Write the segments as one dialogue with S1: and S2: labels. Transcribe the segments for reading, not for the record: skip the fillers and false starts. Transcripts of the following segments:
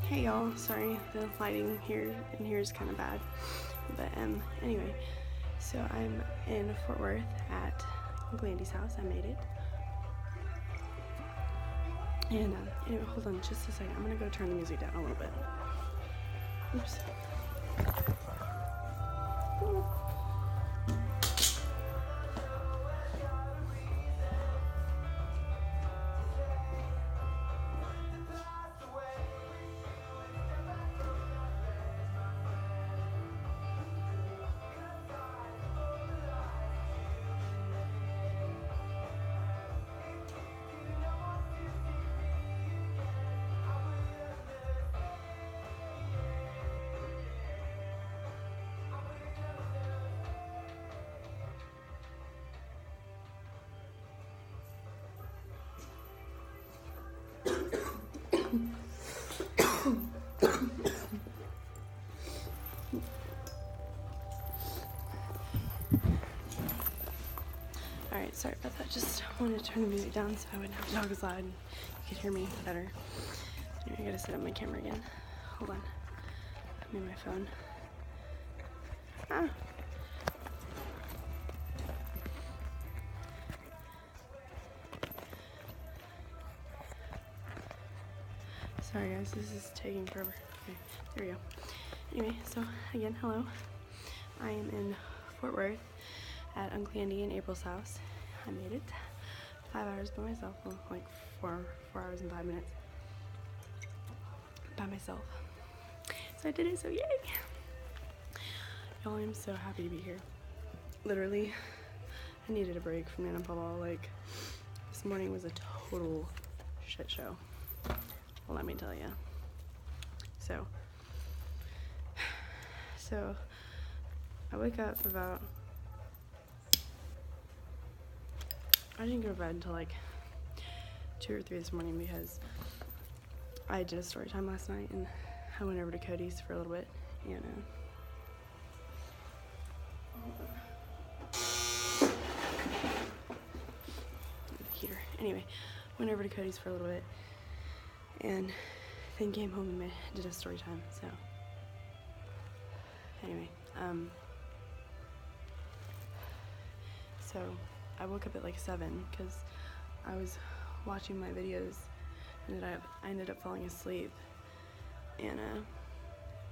S1: Hey y'all, sorry the lighting here in here is kind of bad, but anyway, so I'm in Fort Worth at Uncle Andy's house. I made it, and anyway, hold on just a second. I'm gonna go turn the music down a little bit. Oops. Alright, sorry about that. Just wanted to turn the music down so I wouldn't have to talk as loud and you could hear me better. Anyway, I gotta set up my camera again. Hold on. I'm in my phone. Ah! Sorry guys, this is taking forever. Okay, there we go. Anyway, so again, hello. I am in Fort Worth at Uncle Andy and April's house. I made it 5 hours by myself, well, like 4 hours and 5 minutes by myself. So I did it, so yay! Y'all, I'm so happy to be here. Literally, I needed a break from Nana Paula. Like, this morning was a total shit show. Well, let me tell you. So I wake up about, I didn't go to bed until like 2 or 3 this morning because I did a story time last night and I went over to Cody's for a little bit and heater. Anyway, went over to Cody's for a little bit and then came home and did a story time. So anyway, so I woke up at like 7 because I was watching my videos and I ended up falling asleep and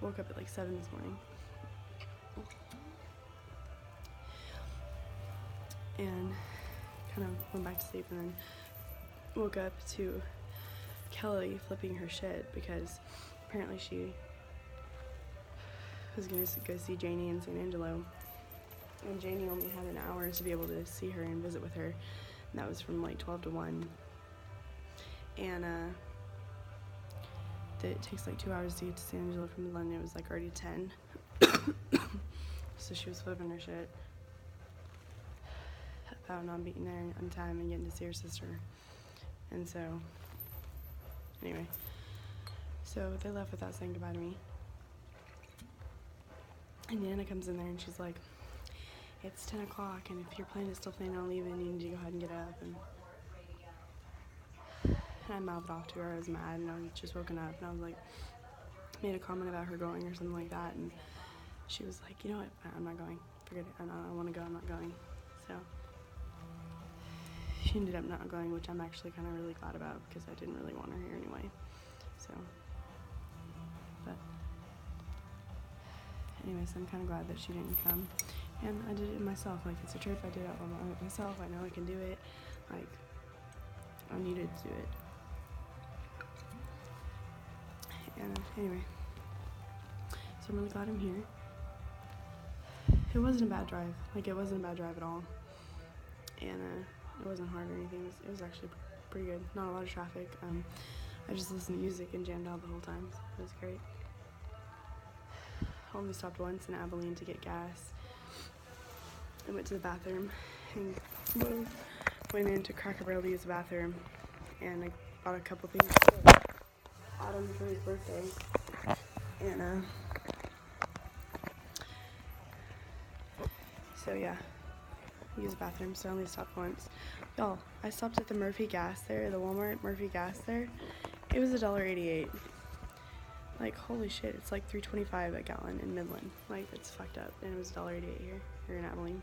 S1: woke up at like 7 this morning and kind of went back to sleep and then woke up to Kelly flipping her shit because apparently she was going to go see Janie in San Angelo, and Janie only had an hour to be able to see her and visit with her, and that was from like 12 to 1, and it takes like 2 hours to get to San Angelo from London. It was like already 10, so she was flipping her shit about not being there on time and getting to see her sister, and so anyway, so they left without saying goodbye to me. And Nana comes in there and she's like, it's 10 o'clock and if your plane is still planning on leaving, you need to go ahead and get up. And I mouthed off to her. I was mad and I was just woken up and I was like, made a comment about her going or something like that. And she was like, you know what, I'm not going. Forget it. I don't want to go. I'm not going. So she ended up not going, which I'm actually kind of really glad about because I didn't really want her here anyway. So, but anyways, I'm kind of glad that she didn't come. And I did it myself. Like, it's a trip. I did it all by myself. I know I can do it. Like, I needed to do it. And anyway, so I'm really glad I'm here. It wasn't a bad drive. Like, it wasn't a bad drive at all. And it wasn't hard or anything. It was actually pretty good. Not a lot of traffic. I just listened to music and jammed out the whole time. So it was great. I only stopped once in Abilene to get gas. I went to the bathroom and went into Cracker Barrel to use the bathroom, and I bought a couple things for Autumn for his birthday. And so yeah, use the bathroom. So I only stopped once. Y'all, I stopped at the Murphy gas there, the Walmart Murphy gas there. It was $1.88. Like, holy shit, it's like $3.25 a gallon in Midland. Like, it's fucked up. And it was $1.88 here in Abilene.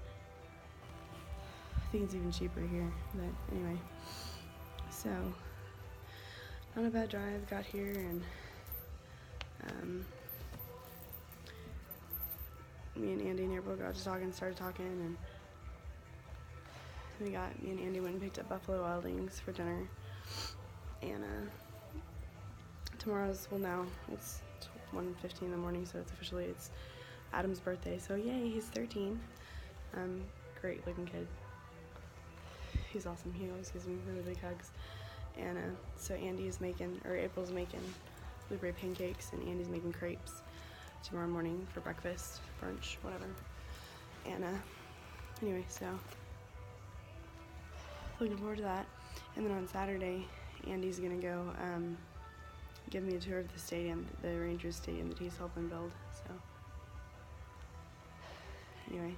S1: I think it's even cheaper here, but anyway. So, not a bad drive. Got here and me and Andy and April got to talking, started talking, and me and Andy went and picked up Buffalo Wild Wings for dinner. And tomorrow's, well, now it's 1:15 in the morning, so it's Adam's birthday. So yay, he's 13. Great looking kid. He's awesome. He always gives me really big hugs. And so April's making blueberry pancakes, and Andy's making crepes tomorrow morning for breakfast, brunch, whatever. And anyway, so looking forward to that. And then on Saturday, Andy's gonna go give me a tour of the stadium, the Rangers stadium that he's helping build. So anyway,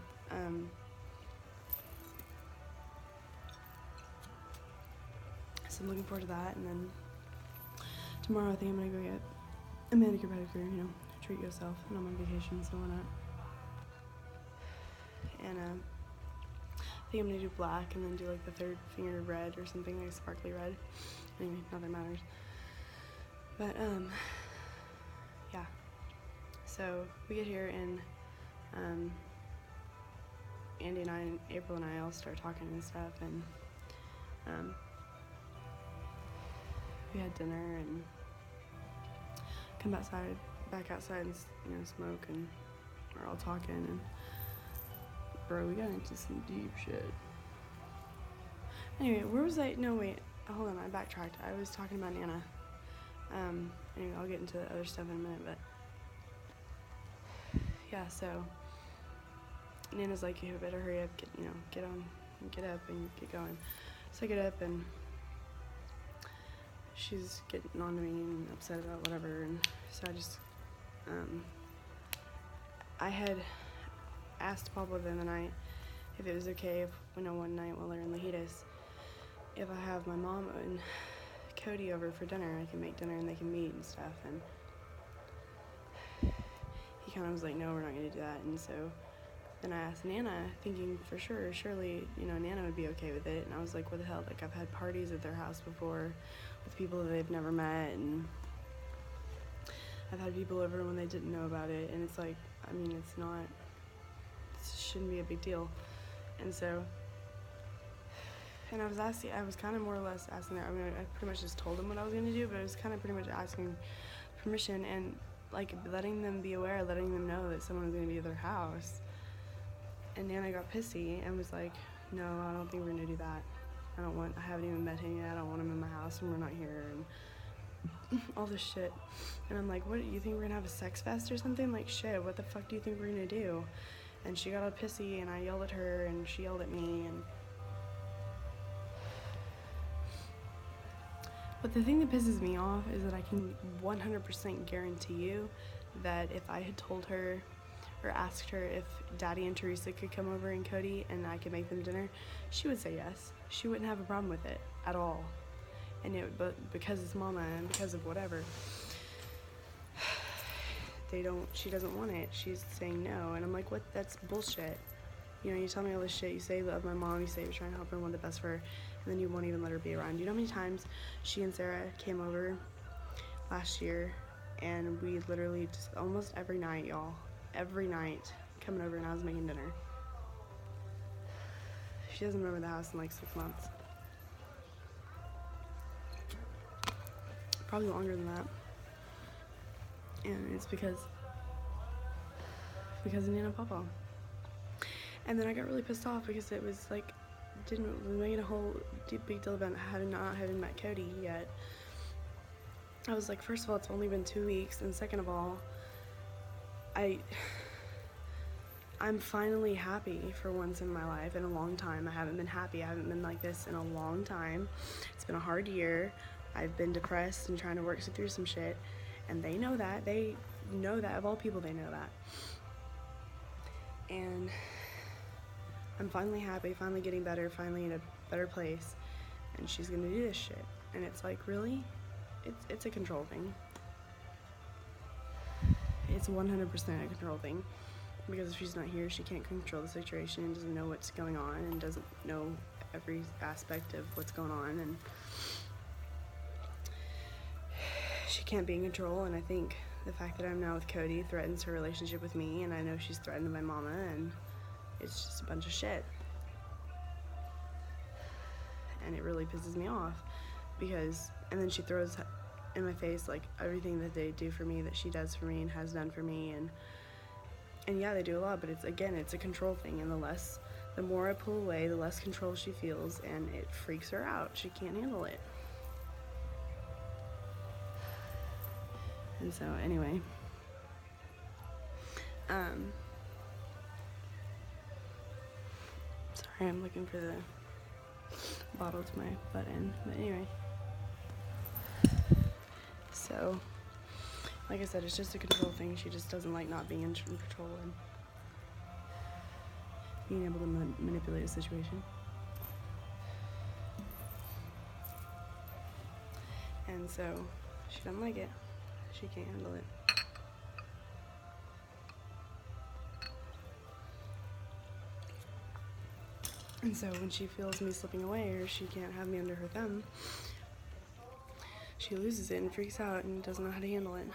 S1: so I'm looking forward to that. And then tomorrow I think I'm gonna go get a manicure, pedicure, treat yourself, and I'm on vacation, so why not? And I think I'm gonna do black and then do like the third finger red or something, like sparkly red. Anyway, not that it matters. But yeah. So we get here and Andy and I and April and I all start talking and stuff, and we had dinner and come back outside and smoke, and we're all talking, and bro, we got into some deep shit. Anyway, where was I? No, wait, hold on, I backtracked. I was talking about Nana. Anyway, I'll get into the other stuff in a minute, but yeah, so Nana's like, you better hurry up, get up and get going. So I get up, and she's getting on to me and upset about whatever, and so I just, I had asked Pablo the other night if it was okay if, one night while they're in Lajitas, if I have my mom and Cody over for dinner, I can make dinner and they can meet and stuff, and he kind of was like, no, we're not going to do that. And so then I asked Nana, thinking for sure, surely, Nana would be okay with it. And I was like, what the hell, like, I've had parties at their house before with people that they've never met, and I've had people over when they didn't know about it, and it's like, it shouldn't be a big deal. And so, and I was kind of more or less asking that. I pretty much just told them what I was going to do, but I was kind of pretty much asking permission and, like, letting them be aware, letting them know that someone was going to be at their house. And Nana got pissy and was like, no, I don't think we're going to do that. I haven't even met him yet. I don't want him in my house when we're not here, and all this shit. And I'm like, what, you think we're going to have a sex fest or something? Like, shit, what the fuck do you think we're going to do? And she got all pissy, and I yelled at her, and she yelled at me, and but the thing that pisses me off is that I can 100% guarantee you that if I had told her or asked her if Daddy and Teresa could come over and Cody and I could make them dinner, she would say yes. She wouldn't have a problem with it at all. But because it's Mama and because of whatever, she doesn't want it. She's saying no. And I'm like, what? That's bullshit. You tell me all this shit. You say you love my mom. You say you're trying to help her and want the best for her. And then you won't even let her be around. You know how many times she and Sarah came over last year, and we literally just almost every night, y'all, every night coming over, and I was making dinner. She doesn't remember the house in like 6 months. Probably longer than that. And it's because of Nana Papa. And then I got really pissed off because it was like, we made a whole big deal about not having met Cody yet. I was like, first of all, it's only been 2 weeks, and second of all, I'm finally happy for once in my life in a long time. I haven't been happy. I haven't been like this in a long time. It's been a hard year. I've been depressed and trying to work through some shit, and they know that. They know that. Of all people, they know that. And I'm finally happy, finally getting better, finally in a better place, and she's gonna do this shit. And it's like, really? It's a control thing. it's 100% a control thing, because if she's not here, she can't control the situation and doesn't know what's going on and doesn't know every aspect of what's going on, and she can't be in control. And I think the fact that I'm now with Cody threatens her relationship with me, and I know she's threatened my mama, and it's just a bunch of shit. And it really pisses me off, because, and then she throws in my face like everything that they do for me, that she does for me and has done for me, and yeah, they do a lot, but it's, again, it's a control thing, and the more I pull away, the less control she feels, and it freaks her out. She can't handle it. And so anyway, sorry, I'm looking for the bottle to my butt end, but anyway, so like I said, it's just a control thing. She just doesn't like not being in control and being able to manipulate a situation. And so she doesn't like it. She can't handle it. And so when she feels me slipping away, or she can't have me under her thumb, she loses it and freaks out and doesn't know how to handle it.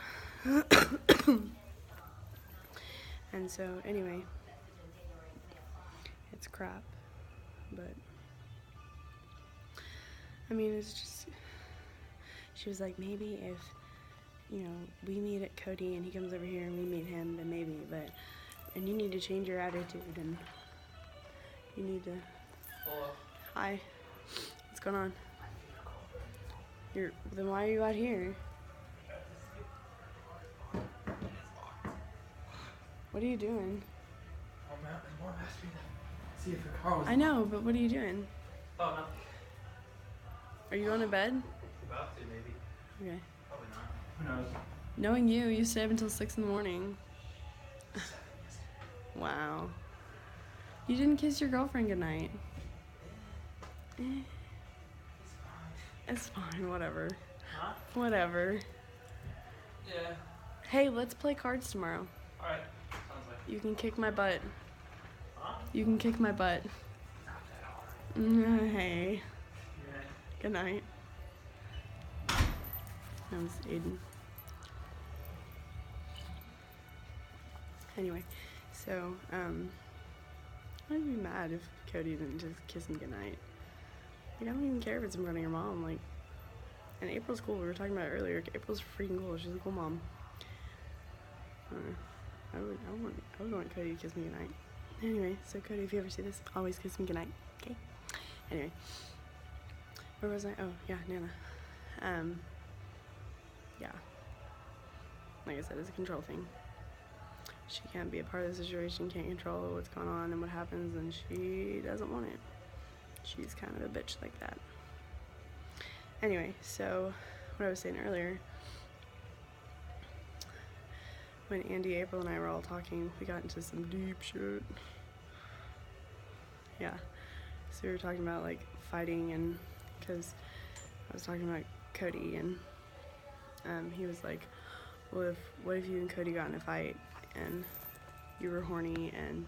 S1: And so anyway, it's crap, but I mean, it's just, she was like, maybe if, you know, we meet at Cody and he comes over here and we meet him, then maybe, but, and you need to change your attitude, and you need to.
S2: Hello.
S1: Hi. What's going on? Then why are you out here? What are you doing?
S2: Oh, man, Mom asked me to see if your car was.
S1: I know, but what are you doing?
S2: Oh, nothing.
S1: Are you going to bed?
S2: About to, maybe.
S1: Okay.
S2: Probably not. Who knows?
S1: Knowing you stay up until 6 in the morning. Wow. You didn't kiss your girlfriend goodnight. It's fine, whatever.
S2: Huh?
S1: Whatever.
S2: Yeah.
S1: Hey, let's play cards tomorrow.
S2: Alright. Sounds like.
S1: You can kick my butt.
S2: Huh?
S1: You can kick my butt.
S2: Not that hard.
S1: Hey.
S2: Yeah.
S1: Good night. That was Aiden. Anyway, so, I'd be mad if Cody didn't just kiss me goodnight. Like, I don't even care if it's in front of your mom. Like, and April's cool. We were talking about it earlier. April's freaking cool. She's a cool mom. I would want Cody to kiss me goodnight. Anyway, so Cody, if you ever see this, always kiss me goodnight. Okay? Anyway. Where was I? Oh, yeah, Nana. Yeah. Like I said, it's a control thing. She can't be a part of the situation, can't control what's going on and what happens, and she doesn't want it. She's kind of a bitch like that. Anyway, so what I was saying earlier, when Andy, April, and I were all talking, we got into some deep shit. Yeah. So we were talking about, like, fighting, and because I was talking about Cody, and he was like, well, what if you and Cody got in a fight and you were horny and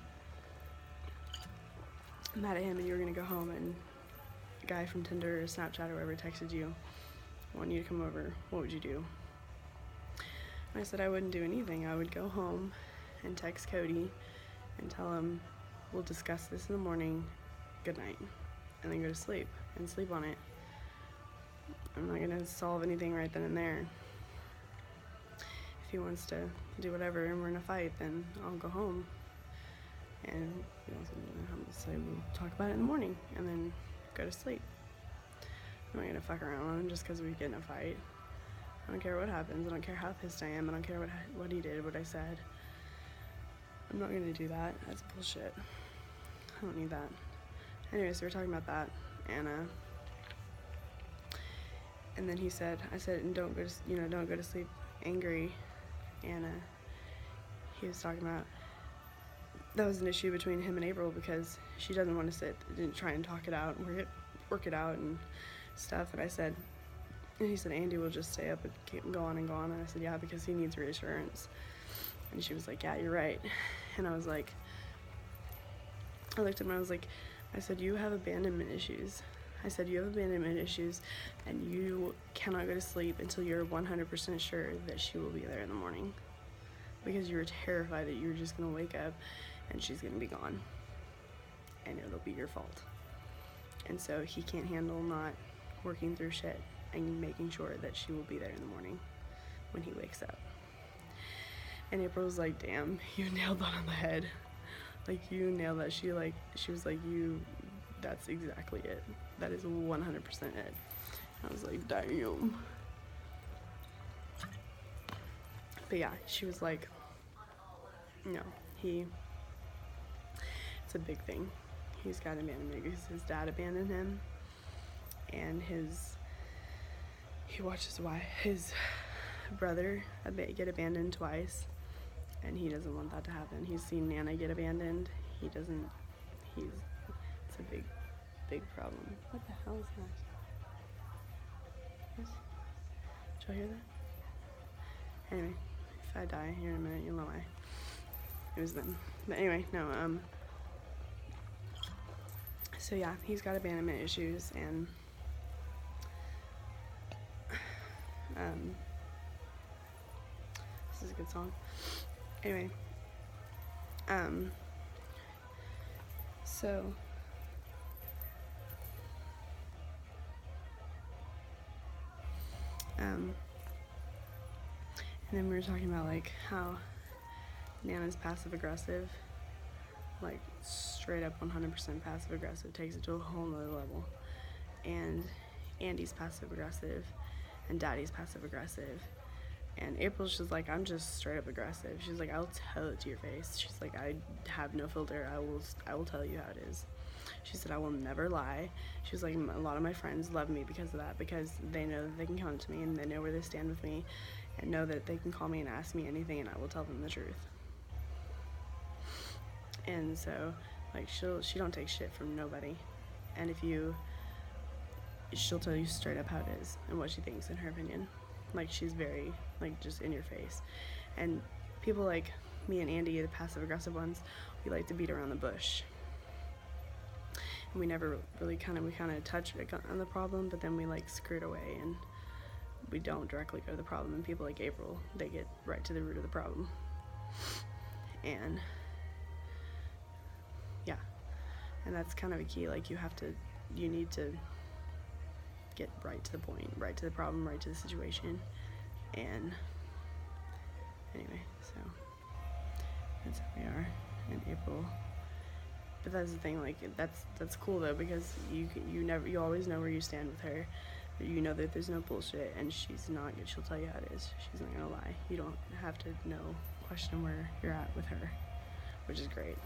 S1: mad at him, and you were gonna go home, and a guy from Tinder or Snapchat or whatever texted you, wanting you to come over, what would you do? And I said I wouldn't do anything. I would go home and text Cody and tell him, we'll discuss this in the morning, good night, and then go to sleep and sleep on it. I'm not gonna solve anything right then and there. If he wants to do whatever and we're in a fight, then I'll go home, and so we'll talk about it in the morning and then go to sleep. I'm not gonna fuck around with him just because we get in a fight. I don't care what happens. I don't care how pissed I am. I don't care what he did, what I said. I'm not gonna do that. That's bullshit. I don't need that. Anyway, so we're talking about that, and then he said, I said, and don't go to sleep angry. And he was talking about that was an issue between him and April, because she doesn't want to sit and try and talk it out and work it out and stuff. And I said, and he said, Andy will just stay up and go on and go on. And I said, yeah, because he needs reassurance. And she was like, yeah, you're right. And I was like, I looked at him and I was like, I said, you have abandonment issues. I said, you have abandonment issues, and you cannot go to sleep until you're 100% sure that she will be there in the morning. Because you're terrified that you're just going to wake up and she's going to be gone. And it'll be your fault. And so he can't handle not working through shit and making sure that she will be there in the morning when he wakes up. And April was like, damn, you nailed that on the head. Like, you nailed that. She was like, that's exactly it. That is 100% it. I was like, damn. But yeah, she was like, no, it's a big thing. He's got abandonment because his dad abandoned him, and he watched his brother get abandoned twice, and he doesn't want that to happen. He's seen Nana get abandoned. It's a big problem. What the hell is that? Did y'all hear that? Anyway, if I die here in a minute, you'll know why. It was them. But anyway, no, so yeah, he's got abandonment issues, and this is a good song. Anyway, so and then we were talking about like how Nana's passive aggressive, like straight up 100% passive aggressive, takes it to a whole nother level. And Andy's passive aggressive, and Daddy's passive aggressive. And April's just like, I'm just straight up aggressive. She's like, I'll tell it to your face. She's like, I have no filter. I will tell you how it is. She said, I will never lie. She was like, a lot of my friends love me because of that, because they know that they can come to me and they know where they stand with me and know that they can call me and ask me anything and I will tell them the truth. And so, like, she don't take shit from nobody. And she'll tell you straight up how it is and what she thinks in her opinion. Like, she's very, like, just in your face. And people like me and Andy, the passive aggressive ones, we like to beat around the bush. And we never really kind of touch on the problem, but then we like screw it away and we don't directly go to the problem. And people like April, they get right to the root of the problem. And yeah, and that's kind of a key. Like, you need to get right to the point, right to the problem, right to the situation. And anyway, so that's how we are in April. But that's the thing, like, that's cool though, because you always know where you stand with her. You know that there's no bullshit, and she'll tell you how it is. She's not gonna lie. You don't have to question where you're at with her, which is great.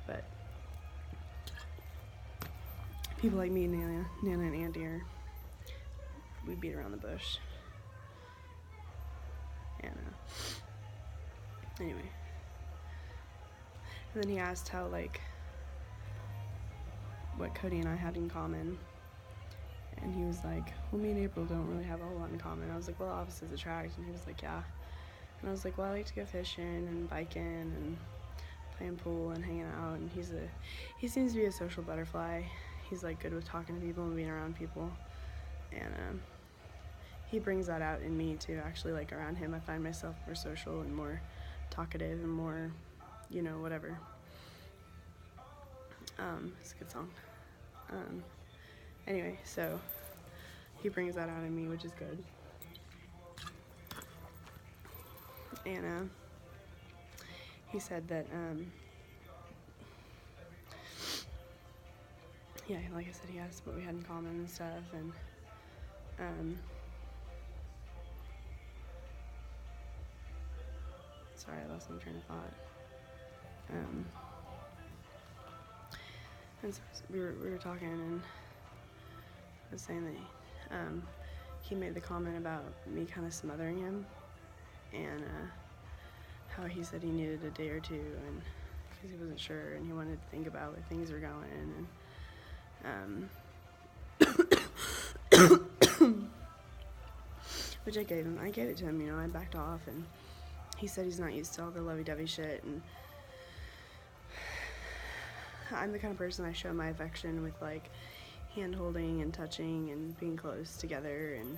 S1: But people like me, Nana and Andy, we beat around the bush. And anyway. And then he asked how, like, what Cody and I had in common. And he was like, well, me and April don't really have a whole lot in common. I was like, well, opposites attract. And he was like, yeah. And I was like, well, I like to go fishing and biking and playing pool and hanging out. And he seems to be a social butterfly. He's like good with talking to people and being around people. And he brings that out in me too. Actually, like, around him, I find myself more social and more talkative and more, whatever. It's a good song. Anyway, so he brings that out in me, which is good. And he said that yeah, like I said, he asked what we had in common and stuff, and sorry, I lost my train of thought. And so we were talking, and I was saying that he made the comment about me kind of smothering him, and how he said he needed a day or two, and because he wasn't sure and he wanted to think about where things were going, and which I gave it to him. I backed off, and he said he's not used to all the lovey-dovey shit, and I'm the kind of person I show my affection with, like, hand holding and touching and being close together and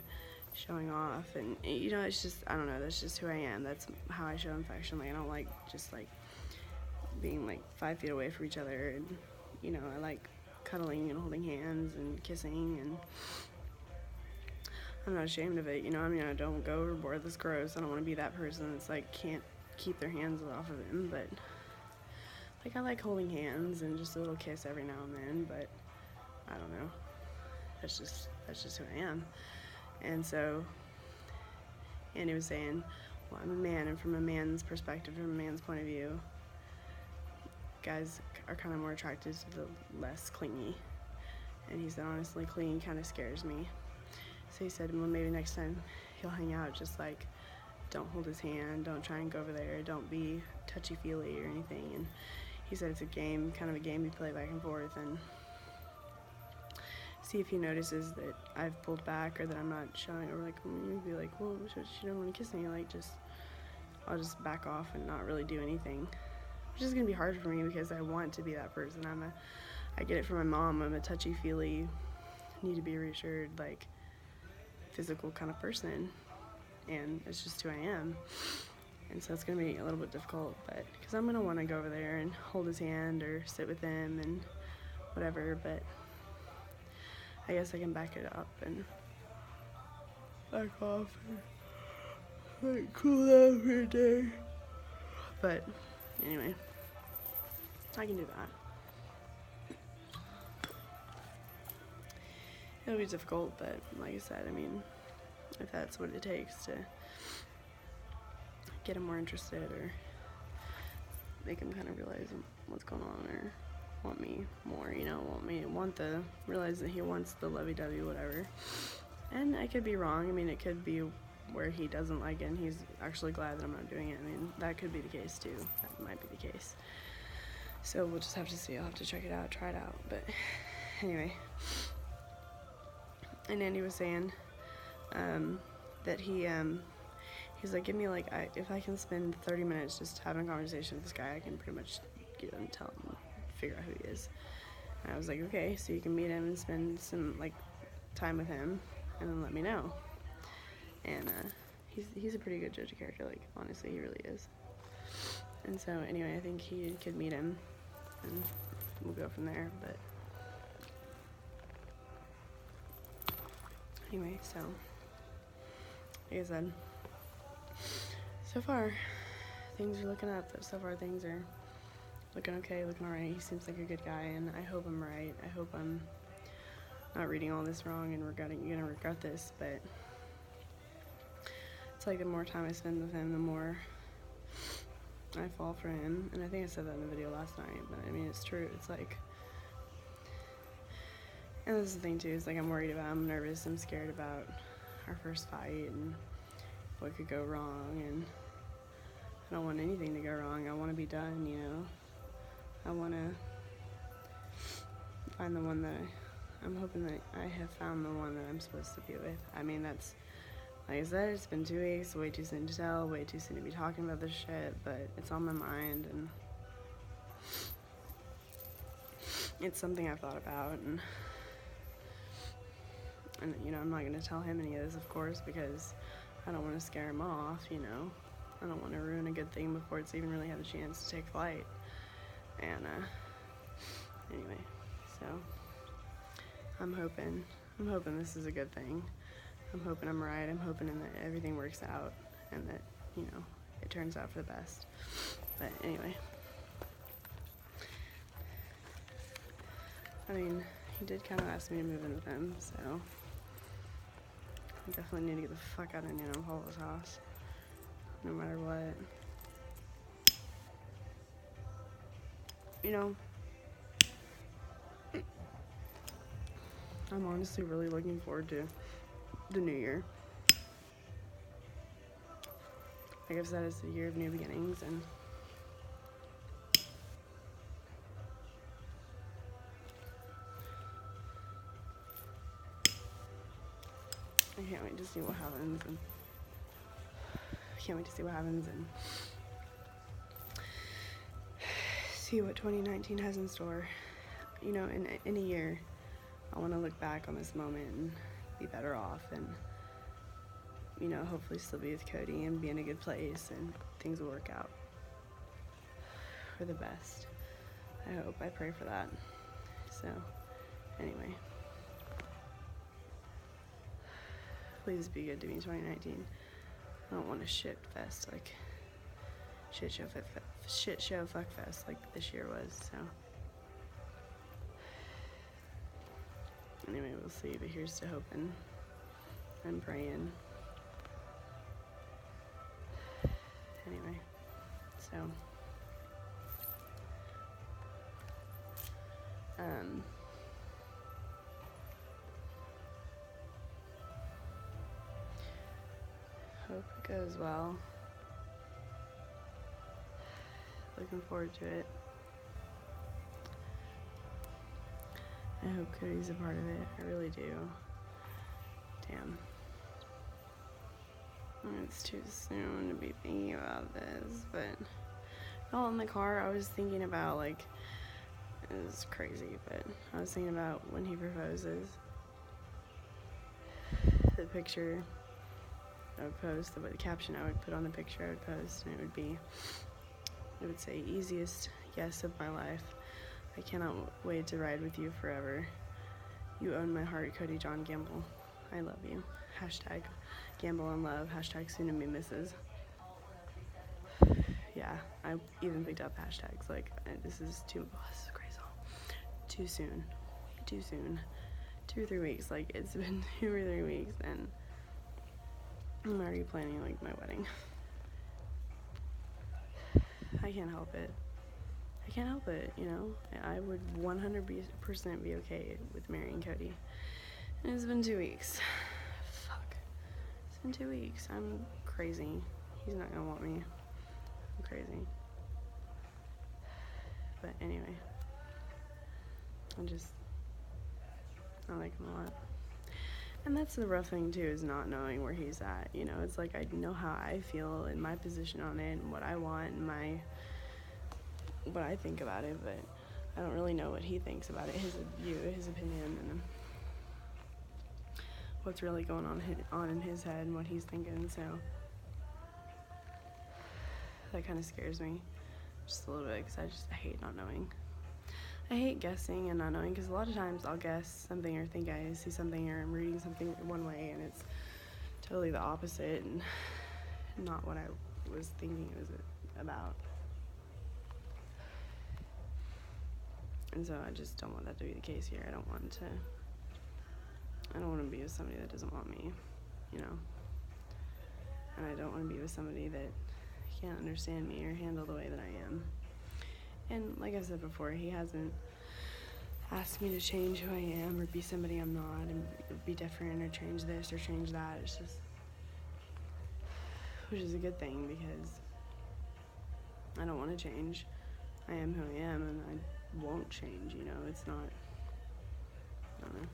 S1: showing off, and you know, it's just, I don't know, that's just who I am. That's how I show affection. Like, I don't like just like being like 5 feet away from each other, and you know, I like cuddling and holding hands and kissing, and I'm not ashamed of it, you know. I mean, I don't go overboard. That's gross. I don't want to be that person that's like can't keep their hands off of him, but like, I like holding hands and just a little kiss every now and then, but I don't know. That's just who I am. And so Andy was saying, well, I'm a man, and from a man's perspective, from a man's point of view, guys are kind of more attracted to the less clingy. And he said, honestly, clingy kind of scares me. So he said, well, maybe next time he'll hang out, just like, don't hold his hand, don't try and go over there, don't be touchy-feely or anything. And he said it's a game, kind of a game you play back and forth, and see if he notices that I've pulled back or that I'm not showing, or like, maybe like, well, she don't want to kiss me, like, I'll just back off and not really do anything, which is gonna be hard for me because I want to be that person. I get it from my mom. I'm a touchy-feely, need to be reassured, like, physical kind of person, and it's just who I am. And so it's gonna be a little bit difficult, but because I'm gonna want to go over there and hold his hand or sit with him and whatever, but I guess I can back it up and back off and like cool down for a day. But anyway, I can do that. It'll be difficult, but like I said, I mean, if that's what it takes to get him more interested or make him kind of realize what's going on or want me more, you know, realize that he wants the lovey-dovey, whatever. And I could be wrong. I mean, it could be where he doesn't like it and he's actually glad that I'm not doing it. I mean, that could be the case too. That might be the case. So we'll just have to see. I'll have to check it out, try it out. But anyway, and Andy was saying that he's like, give me like, if I can spend 30 minutes just having a conversation with this guy, I can pretty much get him, tell him, figure out who he is. And I was like, okay, so you can meet him and spend some like time with him and then let me know. And he's a pretty good judge of character, like, honestly, he really is. And so anyway, I think he could meet him and we'll go from there. But anyway, so like I said, so far things are looking up. So far things are looking okay, looking alright. He seems like a good guy, and I hope I'm right. I hope I'm not reading all this wrong and gonna regret this, but it's like the more time I spend with him, the more I fall for him. And I think I said that in the video last night, but I mean, it's true. It's like, and this is the thing too, is like, I'm nervous, I'm scared about our first fight and what could go wrong, and I don't want anything to go wrong. I want to be done, you know. I want to find the one that I'm hoping that I have found the one that I'm supposed to be with. I mean, that's, like I said, it's been 2 weeks, way too soon to tell, way too soon to be talking about this shit, but it's on my mind, and it's something I've thought about, and you know, I'm not going to tell him any of this, of course, because I don't want to scare him off, you know. I don't want to ruin a good thing before it's even really had a chance to take flight. And anyway, so I'm hoping this is a good thing. I'm hoping I'm right. I'm hoping that everything works out and that, you know, it turns out for the best. But anyway, I mean, he did kind of ask me to move in with him, so I definitely need to get the fuck out of Nana Paula's house, no matter what. You know, I'm honestly really looking forward to the new year. Like I've said, it's the year of new beginnings, and I can't wait to see what happens, and I can't wait to see what happens and see what 2019 has in store. You know, in a year, I want to look back on this moment and be better off and, you know, hopefully still be with Cody and be in a good place and things will work out for the best. I hope. I pray for that. So, anyway. Please be good to me 2019. I don't want a shit fest like shit show fuck fest like this year was, so anyway, we'll see, but here's to hoping and praying. Anyway, so hope it goes well. Looking forward to it. I hope Cody's a part of it. I really do. Damn. It's too soon to be thinking about this, but all in the car, I was thinking about, like, it was crazy, but I was thinking about when he proposes. The picture I would post, the caption I would put on the picture I would post, and it would say, easiest yes of my life. I cannot wait to ride with you forever. You own my heart, Cody John Gamble. I love you. Hashtag Gamble and love. Hashtag soon to be misses. Yeah, I even picked up hashtags like, this is a great song. Too soon. Too soon. 2 or 3 weeks. Like, it's been 2 or 3 weeks, and I'm already planning, like, my wedding. I can't help it. I can't help it, you know? I would 100% be okay with marrying Cody. And it's been 2 weeks. Fuck. It's been 2 weeks. I'm crazy. He's not gonna want me. I'm crazy. But anyway. I like him a lot. And that's the rough thing, too, is not knowing where he's at. You know, it's like I know how I feel and my position on it and what I want and what I think about it, but I don't really know what he thinks about it, his view, his opinion, and what's really going on in his head and what he's thinking, so that kind of scares me just a little bit, because I hate not knowing. I hate guessing and not knowing, because a lot of times I'll guess something or think I see something or I'm reading something one way and it's totally the opposite and not what I was thinking it was about. And so I just don't want that to be the case here. I don't want to be with somebody that doesn't want me, you know. And I don't want to be with somebody that can't understand me or handle the way that I am. And like I said before, he hasn't asked me to change who I am or be somebody I'm not and be different or change this or change that. It's just, which is a good thing, because I don't want to change. I am who I am, and I won't change, you know. It's not, I don't know.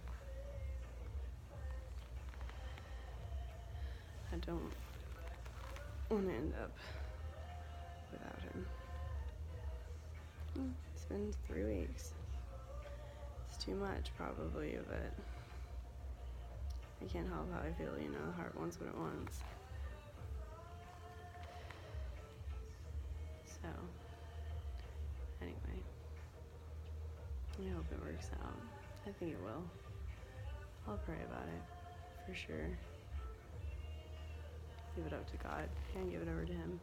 S1: I don't want to end up without him. It's been 3 weeks. It's too much, probably, but I can't help how I feel, you know. The heart wants what it wants. So, anyway, I hope it works out. I think it will. I'll pray about it, for sure. Give it up to God and give it over to him.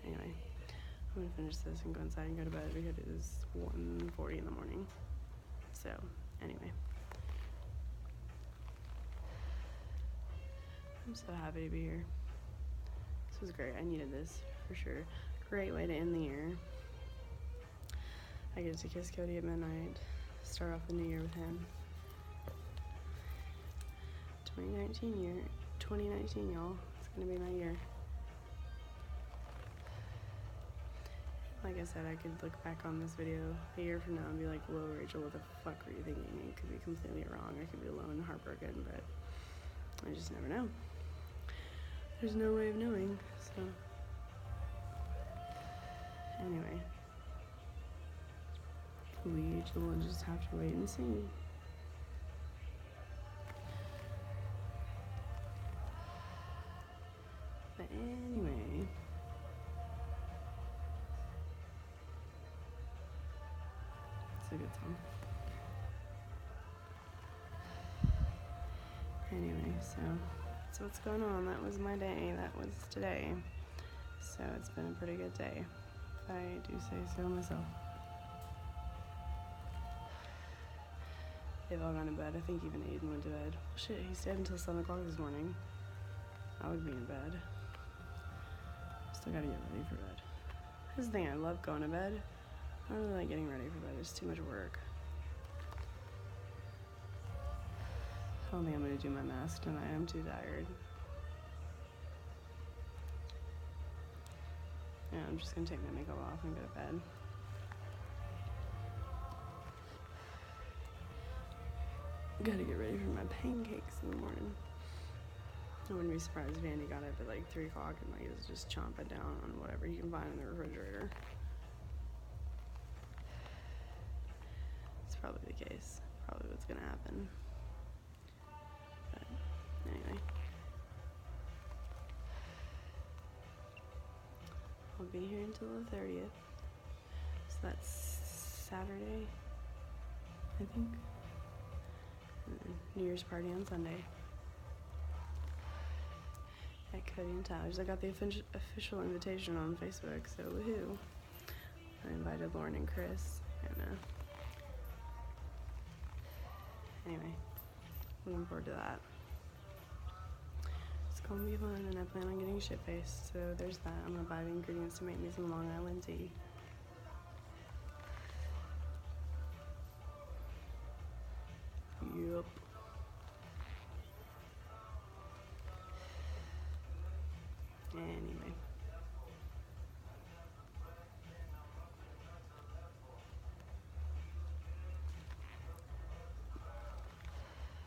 S1: Anyway, I'm gonna finish this and go inside and go to bed, because it is 1:40 in the morning. So, anyway. I'm so happy to be here. This was great. I needed this, for sure. Great way to end the year. I get to kiss Cody at midnight, start off the new year with him. 2019, y'all. It's gonna be my year. Like I said, I could look back on this video a year from now and be like, whoa, Rachel, what the fuck were you thinking? It could be completely wrong. I could be alone and heartbroken, but I just never know. there's no way of knowing, so. Anyway. We will just have to wait and see. But anyway. It's a good song. Anyway, so that's what's going on. That was my day. That was today. So it's been a pretty good day, if I do say so myself. They've all gone to bed. I think even Aiden went to bed. Well, shit, he stayed until 7 o'clock this morning. I would be in bed. Still gotta get ready for bed. This is the thing, I love going to bed. I don't really like getting ready for bed. It's too much work. I don't think I'm gonna do my mask tonight. I'm too tired. Yeah, I'm just gonna take my makeup off and go to bed. Gotta get ready for my pancakes in the morning. I wouldn't be surprised if Andy got up at like 3 o'clock and like is just chomping down on whatever he can find in the refrigerator. It's probably the case. Probably what's gonna happen. But anyway. I'll be here until the 30th. So that's Saturday, I think. New Year's party on Sunday at Cody and Tyler's. I got the official invitation on Facebook, so woohoo. I invited Lauren and Chris, and anyway, looking forward to that. It's gonna be fun, and I plan on getting shit-faced, so there's that. I'm gonna buy the ingredients to make me some Long Island tea. Yup. Anyway.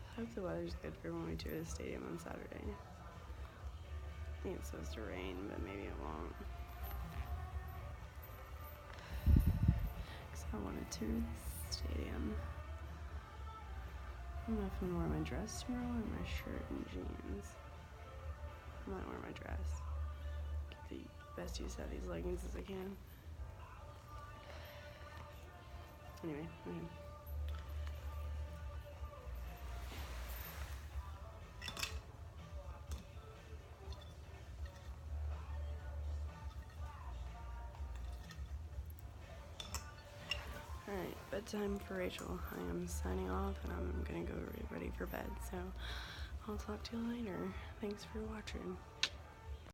S1: I hope the weather's good for when we tour the stadium on Saturday. I think it's supposed to rain, but maybe it won't. Because I want to tour the stadium. I don't know if I'm gonna wear my dress tomorrow or my shirt and jeans. I might wear my dress. Get the best use out of these leggings as I can. Anyway, Alright, bedtime for Rachel. I am signing off and I'm gonna go ready for bed. So I'll talk to you later. Thanks for watching.